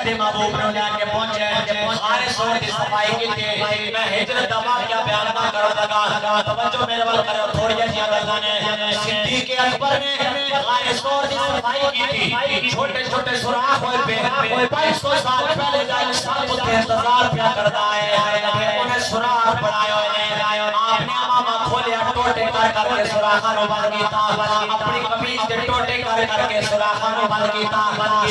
اللہ دے محبوب نے لے کے پہنچے حارث اور دی صفائی کی تھی میں ہجرت دوا کیا بیان نہ کرو لگا توجہ میرے وال کرو تھوڑی جیسی گلاں نے صدیق اکبر نے حارث اور دی صفائی کی تھی چھوٹے چھوٹے سوراخ ہوئے پہ 500 سال پہلے دا انسان کو انتظار کیا کرتا ہے انہیں سوراخ بنائے ہوئے نے آپ نے ماما کھولیا ٹوٹے کر کے سوراخاں نو بند کیتا اپنی قمیض دے ٹوٹے کر کے سوراخاں نو بند کیتا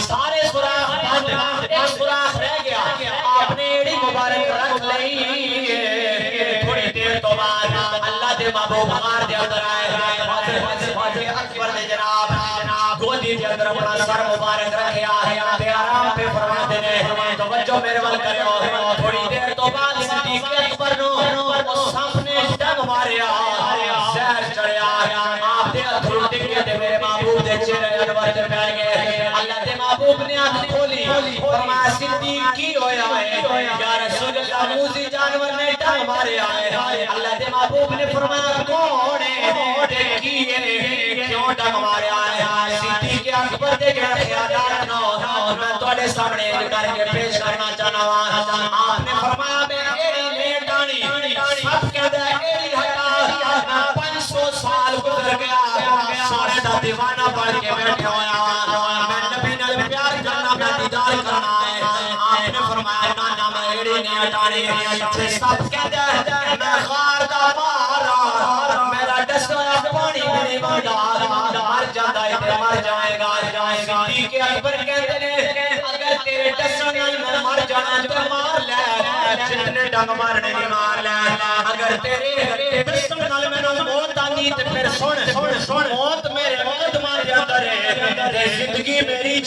سارے سوراخ بند ایک سوراخ رہ گیا آپ نے ایڑی مبارک رکھ لئی تھوڑی دیر تو بعد اللہ دے محبوب غار دے اندر آئے حضرت اکبر نے جناب گودی دے اندر اپنا سر مبارک رکھیا تے آرام پہ فرماتے نے توجہ میرے وال کرو تھوڑی دیر تو بعد صدیق اکبر نو سامنے دم ماریا زہر چڑھیا آپ دے اتھرو ڈگے تے میرے محبوب دے چہرے انور تے پہ گئے اللہ دے محبوب نے آنکھ کھولی فرمایا صدیق کی ہویا ہے یا رسول اللہ موذی جانور نے دم ماریا ہے اللہ دے محبوب نے فرمایا کون ہے تے کی ہے کیوں دم ماریا ہے صدیق اکبر دے خیالات نو میں تواڈے سامنے کر کے پیش کرنا چاہنا وا آپ نے فرمایا میں ایڑی لیٹ آنی سب کہدا ہے ایڑی ہٹا 500 سال گزر گیا سونے دا دیوانہ بن کے بیٹھے ہویا میں نبی نال پیار کرنا میں دیدار کرنا ہے آپ نے فرمایا نانا میں ایڑی نہیں ہٹانی سب کہدا ہے میں غار دا مارا میرا ڈسا پانی نہیں بندا مر جاندا ہے تے مر جائے گا صدیق اکبر کہتے نے اگر تیرے ڈسن نال میں مر جانا تے مار لے جتنے ڈنگ مارنے نہیں مار لے اگر تیرے ڈسن نال مینوں موت آندی تے پھر سن موت میرے قدماں دے اندر ہے زندگی میری